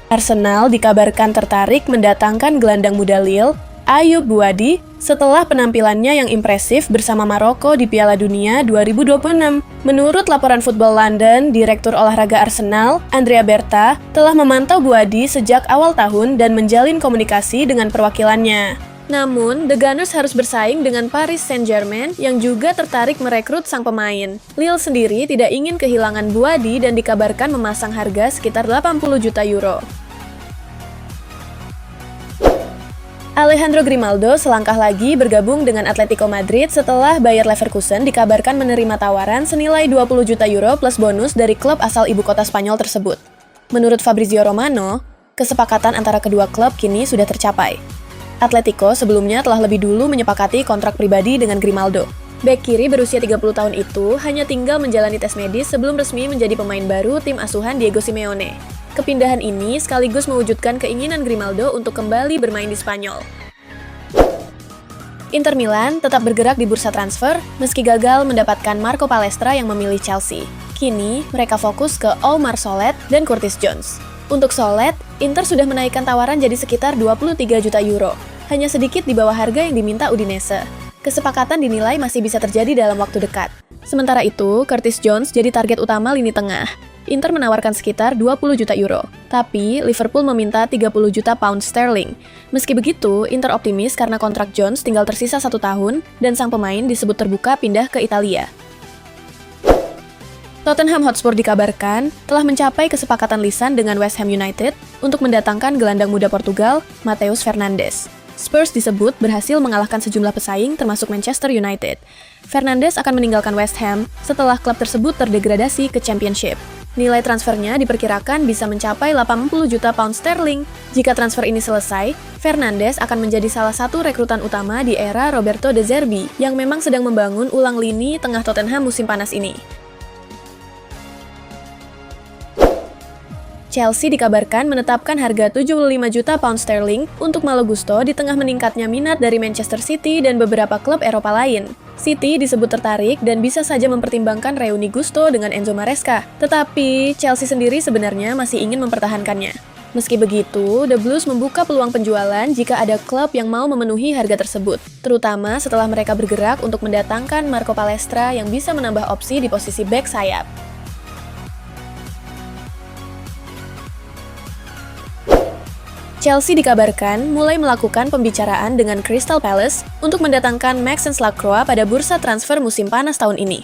Arsenal dikabarkan tertarik mendatangkan gelandang muda Lille, Ayoub Bouadi, setelah penampilannya yang impresif bersama Maroko di Piala Dunia 2026. Menurut laporan Football London, Direktur Olahraga Arsenal, Andrea Berta, telah memantau Bouadi sejak awal tahun dan menjalin komunikasi dengan perwakilannya. Namun, The Gunners harus bersaing dengan Paris Saint-Germain yang juga tertarik merekrut sang pemain. Lille sendiri tidak ingin kehilangan Bouadi dan dikabarkan memasang harga sekitar 80 juta euro. Alejandro Grimaldo selangkah lagi bergabung dengan Atletico Madrid setelah Bayer Leverkusen dikabarkan menerima tawaran senilai 20 juta euro plus bonus dari klub asal ibu kota Spanyol tersebut. Menurut Fabrizio Romano, kesepakatan antara kedua klub kini sudah tercapai. Atletico sebelumnya telah lebih dulu menyepakati kontrak pribadi dengan Grimaldo. Bek kiri berusia 30 tahun itu hanya tinggal menjalani tes medis sebelum resmi menjadi pemain baru tim asuhan Diego Simeone. Kepindahan ini sekaligus mewujudkan keinginan Grimaldo untuk kembali bermain di Spanyol. Inter Milan tetap bergerak di bursa transfer meski gagal mendapatkan Marco Palestra yang memilih Chelsea. Kini, mereka fokus ke Oumar Solet dan Curtis Jones. Untuk Solet, Inter sudah menaikkan tawaran jadi sekitar 23 juta euro, hanya sedikit di bawah harga yang diminta Udinese. Kesepakatan dinilai masih bisa terjadi dalam waktu dekat. Sementara itu, Curtis Jones jadi target utama lini tengah. Inter menawarkan sekitar 20 juta euro, tapi Liverpool meminta 30 juta pound sterling. Meski begitu, Inter optimis karena kontrak Jones tinggal tersisa 1 tahun dan sang pemain disebut terbuka pindah ke Italia. Tottenham Hotspur dikabarkan telah mencapai kesepakatan lisan dengan West Ham United untuk mendatangkan gelandang muda Portugal, Matheus Fernandes. Spurs disebut berhasil mengalahkan sejumlah pesaing termasuk Manchester United. Fernandes akan meninggalkan West Ham setelah klub tersebut terdegradasi ke Championship. Nilai transfernya diperkirakan bisa mencapai 80 juta pound sterling. Jika transfer ini selesai, Fernandes akan menjadi salah satu rekrutan utama di era Roberto De Zerbi yang memang sedang membangun ulang lini tengah Tottenham musim panas ini. Chelsea dikabarkan menetapkan harga 75 juta pound sterling untuk Malo Gusto di tengah meningkatnya minat dari Manchester City dan beberapa klub Eropa lain. City disebut tertarik dan bisa saja mempertimbangkan reuni Gusto dengan Enzo Maresca, tetapi Chelsea sendiri sebenarnya masih ingin mempertahankannya. Meski begitu, The Blues membuka peluang penjualan jika ada klub yang mau memenuhi harga tersebut, terutama setelah mereka bergerak untuk mendatangkan Marco Palestra yang bisa menambah opsi di posisi bek sayap. Chelsea dikabarkan mulai melakukan pembicaraan dengan Crystal Palace untuk mendatangkan Maxence Lacroix pada bursa transfer musim panas tahun ini.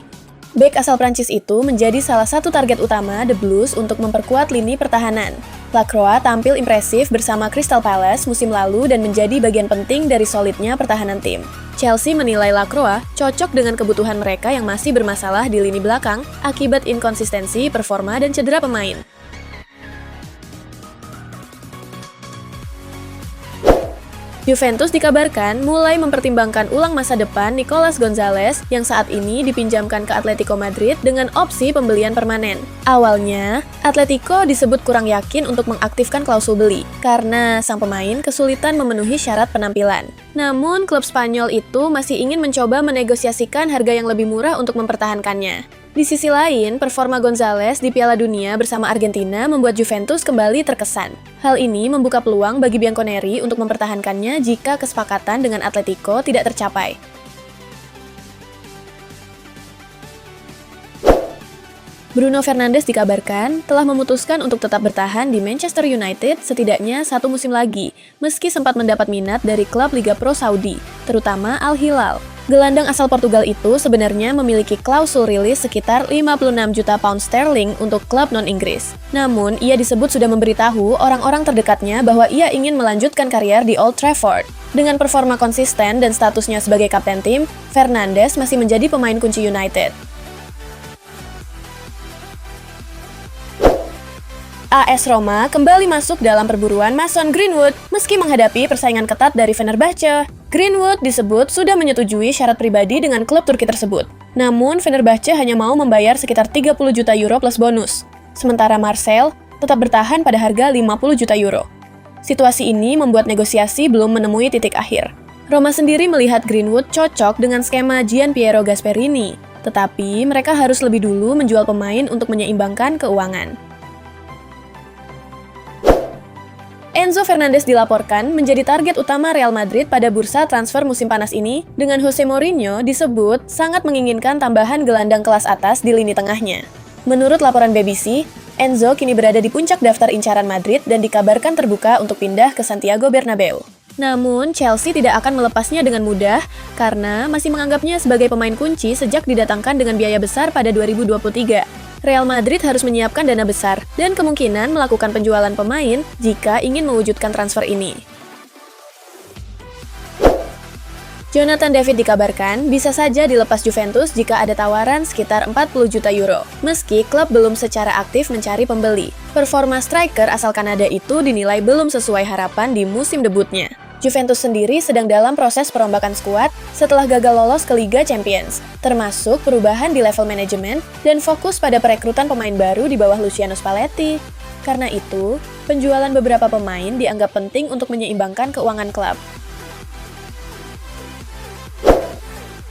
Bek asal Prancis itu menjadi salah satu target utama The Blues untuk memperkuat lini pertahanan. Lacroix tampil impresif bersama Crystal Palace musim lalu dan menjadi bagian penting dari solidnya pertahanan tim. Chelsea menilai Lacroix cocok dengan kebutuhan mereka yang masih bermasalah di lini belakang akibat inkonsistensi performa dan cedera pemain. Juventus dikabarkan mulai mempertimbangkan ulang masa depan Nicolas Gonzalez yang saat ini dipinjamkan ke Atletico Madrid dengan opsi pembelian permanen. Awalnya, Atletico disebut kurang yakin untuk mengaktifkan klausul beli karena sang pemain kesulitan memenuhi syarat penampilan. Namun, klub Spanyol itu masih ingin mencoba menegosiasikan harga yang lebih murah untuk mempertahankannya. Di sisi lain, performa Gonzalez di Piala Dunia bersama Argentina membuat Juventus kembali terkesan. Hal ini membuka peluang bagi Bianconeri untuk mempertahankannya jika kesepakatan dengan Atletico tidak tercapai. Bruno Fernandes dikabarkan telah memutuskan untuk tetap bertahan di Manchester United setidaknya 1 musim lagi, meski sempat mendapat minat dari klub Liga Pro Saudi, terutama Al Hilal. Gelandang asal Portugal itu sebenarnya memiliki klausul rilis sekitar 56 juta pound sterling untuk klub non-Inggris. Namun, ia disebut sudah memberitahu orang-orang terdekatnya bahwa ia ingin melanjutkan karier di Old Trafford. Dengan performa konsisten dan statusnya sebagai kapten tim, Fernandes masih menjadi pemain kunci United. AS Roma kembali masuk dalam perburuan Mason Greenwood meski menghadapi persaingan ketat dari Fenerbahce. Greenwood disebut sudah menyetujui syarat pribadi dengan klub Turki tersebut. Namun, Fenerbahce hanya mau membayar sekitar 30 juta euro plus bonus. Sementara Marseille tetap bertahan pada harga 50 juta euro. Situasi ini membuat negosiasi belum menemui titik akhir. Roma sendiri melihat Greenwood cocok dengan skema Gianpiero Gasperini, tetapi mereka harus lebih dulu menjual pemain untuk menyeimbangkan keuangan. Enzo Fernandez dilaporkan menjadi target utama Real Madrid pada bursa transfer musim panas ini, dengan Jose Mourinho disebut sangat menginginkan tambahan gelandang kelas atas di lini tengahnya. Menurut laporan BBC, Enzo kini berada di puncak daftar incaran Madrid dan dikabarkan terbuka untuk pindah ke Santiago Bernabeu. Namun, Chelsea tidak akan melepasnya dengan mudah karena masih menganggapnya sebagai pemain kunci sejak didatangkan dengan biaya besar pada 2023. Real Madrid harus menyiapkan dana besar dan kemungkinan melakukan penjualan pemain jika ingin mewujudkan transfer ini. Jonathan David dikabarkan bisa saja dilepas Juventus jika ada tawaran sekitar 40 juta euro, meski klub belum secara aktif mencari pembeli. Performa striker asal Kanada itu dinilai belum sesuai harapan di musim debutnya. Juventus sendiri sedang dalam proses perombakan skuad setelah gagal lolos ke Liga Champions, termasuk perubahan di level manajemen dan fokus pada perekrutan pemain baru di bawah Luciano Spalletti. Karena itu, penjualan beberapa pemain dianggap penting untuk menyeimbangkan keuangan klub.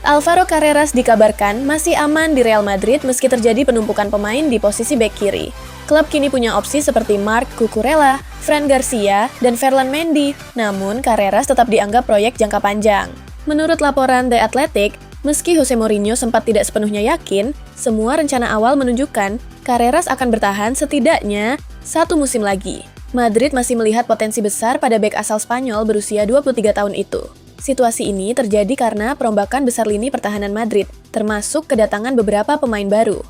Alvaro Carreras dikabarkan masih aman di Real Madrid meski terjadi penumpukan pemain di posisi bek kiri. Klub kini punya opsi seperti Marc Cucurella, Fran Garcia, dan Ferland Mendy, namun Carreras tetap dianggap proyek jangka panjang. Menurut laporan The Athletic, meski Jose Mourinho sempat tidak sepenuhnya yakin, semua rencana awal menunjukkan Carreras akan bertahan setidaknya 1 musim lagi. Madrid masih melihat potensi besar pada bek asal Spanyol berusia 23 tahun itu. Situasi ini terjadi karena perombakan besar lini pertahanan Madrid, termasuk kedatangan beberapa pemain baru.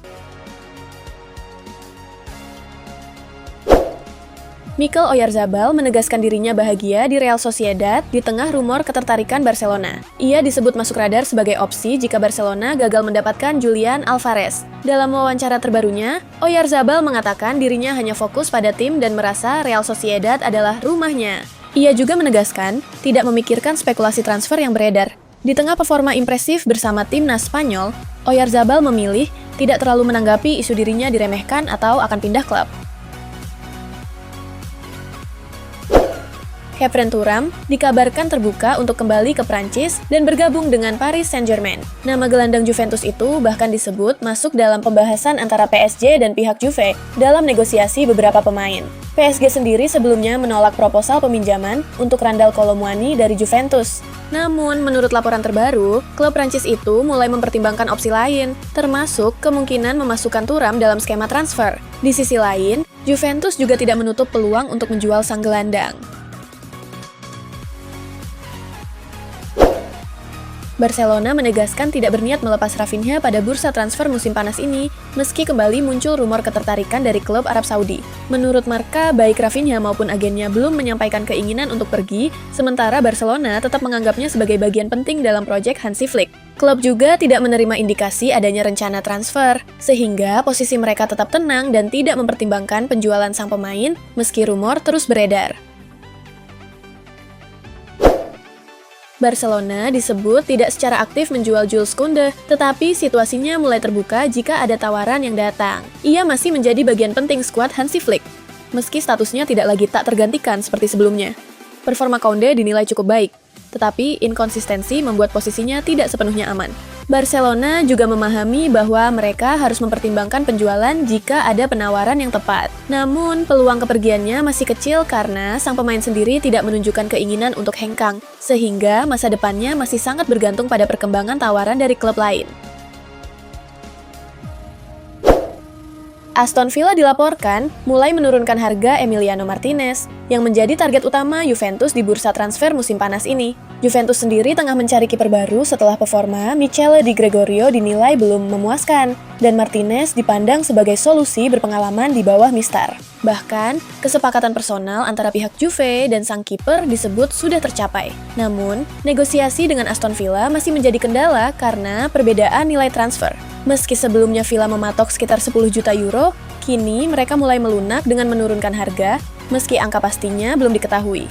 Mikel Oyarzabal menegaskan dirinya bahagia di Real Sociedad di tengah rumor ketertarikan Barcelona. Ia disebut masuk radar sebagai opsi jika Barcelona gagal mendapatkan Julian Alvarez. Dalam wawancara terbarunya, Oyarzabal mengatakan dirinya hanya fokus pada tim dan merasa Real Sociedad adalah rumahnya. Ia juga menegaskan tidak memikirkan spekulasi transfer yang beredar. Di tengah performa impresif bersama timnas Spanyol, Oyarzabal memilih tidak terlalu menanggapi isu dirinya diremehkan atau akan pindah klub. Khéphren Thuram dikabarkan terbuka untuk kembali ke Prancis dan bergabung dengan Paris Saint-Germain. Nama gelandang Juventus itu bahkan disebut masuk dalam pembahasan antara PSG dan pihak Juve dalam negosiasi beberapa pemain. PSG sendiri sebelumnya menolak proposal peminjaman untuk Randal Kolo Muani dari Juventus. Namun, menurut laporan terbaru, klub Prancis itu mulai mempertimbangkan opsi lain, termasuk kemungkinan memasukkan Thuram dalam skema transfer. Di sisi lain, Juventus juga tidak menutup peluang untuk menjual sang gelandang. Barcelona menegaskan tidak berniat melepas Rafinha pada bursa transfer musim panas ini, meski kembali muncul rumor ketertarikan dari klub Arab Saudi. Menurut Marca, baik Rafinha maupun agennya belum menyampaikan keinginan untuk pergi, sementara Barcelona tetap menganggapnya sebagai bagian penting dalam proyek Hansi Flick. Klub juga tidak menerima indikasi adanya rencana transfer, sehingga posisi mereka tetap tenang dan tidak mempertimbangkan penjualan sang pemain, meski rumor terus beredar. Barcelona disebut tidak secara aktif menjual Jules Koundé, tetapi situasinya mulai terbuka jika ada tawaran yang datang. Ia masih menjadi bagian penting skuad Hansi Flick, meski statusnya tidak lagi tak tergantikan seperti sebelumnya. Performa Koundé dinilai cukup baik, tetapi inkonsistensi membuat posisinya tidak sepenuhnya aman. Barcelona juga memahami bahwa mereka harus mempertimbangkan penjualan jika ada penawaran yang tepat. Namun, peluang kepergiannya masih kecil karena sang pemain sendiri tidak menunjukkan keinginan untuk hengkang, sehingga masa depannya masih sangat bergantung pada perkembangan tawaran dari klub lain. Aston Villa dilaporkan mulai menurunkan harga Emiliano Martinez, yang menjadi target utama Juventus di bursa transfer musim panas ini. Juventus sendiri tengah mencari kiper baru setelah performa Michele Di Gregorio dinilai belum memuaskan, dan Martinez dipandang sebagai solusi berpengalaman di bawah Mistar. Bahkan, kesepakatan personal antara pihak Juve dan sang kiper disebut sudah tercapai. Namun, negosiasi dengan Aston Villa masih menjadi kendala karena perbedaan nilai transfer. Meski sebelumnya Villa mematok sekitar 10 juta euro, kini mereka mulai melunak dengan menurunkan harga, meski angka pastinya belum diketahui.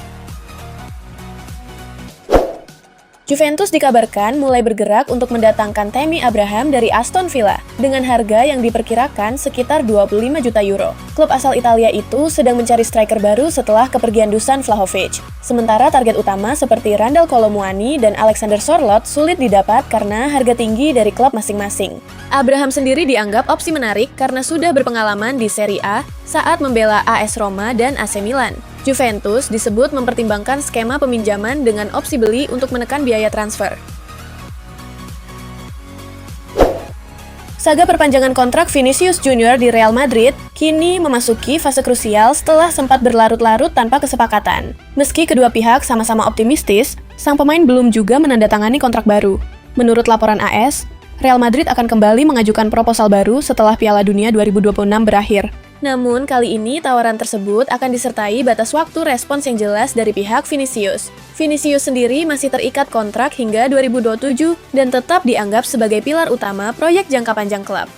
Juventus dikabarkan mulai bergerak untuk mendatangkan Tammy Abraham dari Aston Villa dengan harga yang diperkirakan sekitar 25 juta euro. Klub asal Italia itu sedang mencari striker baru setelah kepergian Dusan Vlahovic. Sementara target utama seperti Randal Kolo Muani dan Alexander Sorloth sulit didapat karena harga tinggi dari klub masing-masing. Abraham sendiri dianggap opsi menarik karena sudah berpengalaman di Serie A saat membela AS Roma dan AC Milan. Juventus disebut mempertimbangkan skema peminjaman dengan opsi beli untuk menekan biaya transfer. Saga perpanjangan kontrak Vinicius Junior di Real Madrid kini memasuki fase krusial setelah sempat berlarut-larut tanpa kesepakatan. Meski kedua pihak sama-sama optimistis, sang pemain belum juga menandatangani kontrak baru. Menurut laporan AS, Real Madrid akan kembali mengajukan proposal baru setelah Piala Dunia 2026 berakhir. Namun, kali ini tawaran tersebut akan disertai batas waktu respons yang jelas dari pihak Vinicius. Vinicius sendiri masih terikat kontrak hingga 2027 dan tetap dianggap sebagai pilar utama proyek jangka panjang klub.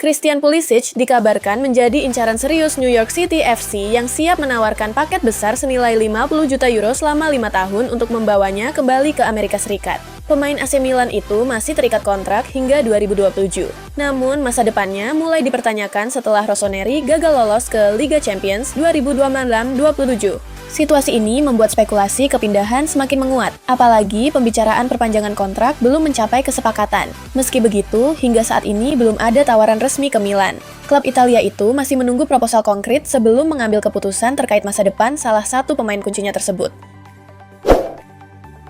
Christian Pulisic dikabarkan menjadi incaran serius New York City FC yang siap menawarkan paket besar senilai 50 juta euro selama 5 tahun untuk membawanya kembali ke Amerika Serikat. Pemain AC Milan itu masih terikat kontrak hingga 2027. Namun, masa depannya mulai dipertanyakan setelah Rossoneri gagal lolos ke Liga Champions 2026-27. Situasi ini membuat spekulasi kepindahan semakin menguat, apalagi pembicaraan perpanjangan kontrak belum mencapai kesepakatan. Meski begitu, hingga saat ini belum ada tawaran resmi ke Milan. Klub Italia itu masih menunggu proposal konkret sebelum mengambil keputusan terkait masa depan salah satu pemain kuncinya tersebut.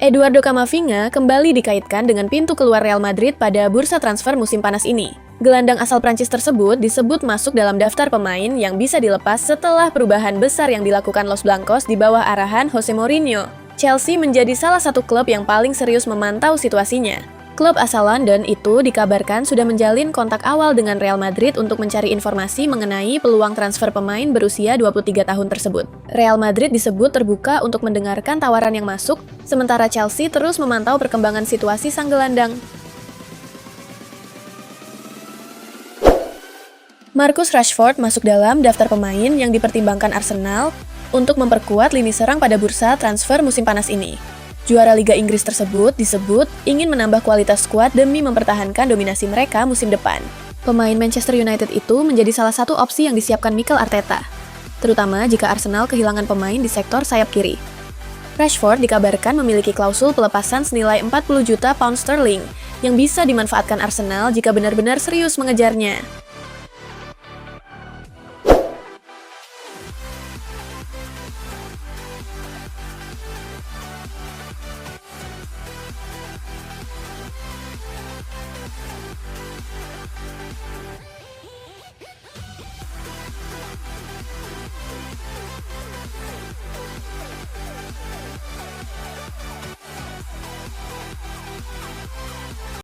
Eduardo Camavinga kembali dikaitkan dengan pintu keluar Real Madrid pada bursa transfer musim panas ini. Gelandang asal Prancis tersebut disebut masuk dalam daftar pemain yang bisa dilepas setelah perubahan besar yang dilakukan Los Blancos di bawah arahan Jose Mourinho. Chelsea menjadi salah satu klub yang paling serius memantau situasinya. Klub asal London itu dikabarkan sudah menjalin kontak awal dengan Real Madrid untuk mencari informasi mengenai peluang transfer pemain berusia 23 tahun tersebut. Real Madrid disebut terbuka untuk mendengarkan tawaran yang masuk, sementara Chelsea terus memantau perkembangan situasi sang gelandang. Marcus Rashford masuk dalam daftar pemain yang dipertimbangkan Arsenal untuk memperkuat lini serang pada bursa transfer musim panas ini. Juara Liga Inggris tersebut disebut ingin menambah kualitas skuad demi mempertahankan dominasi mereka musim depan. Pemain Manchester United itu menjadi salah satu opsi yang disiapkan Mikel Arteta, terutama jika Arsenal kehilangan pemain di sektor sayap kiri. Rashford dikabarkan memiliki klausul pelepasan senilai 40 juta pound sterling yang bisa dimanfaatkan Arsenal jika benar-benar serius mengejarnya.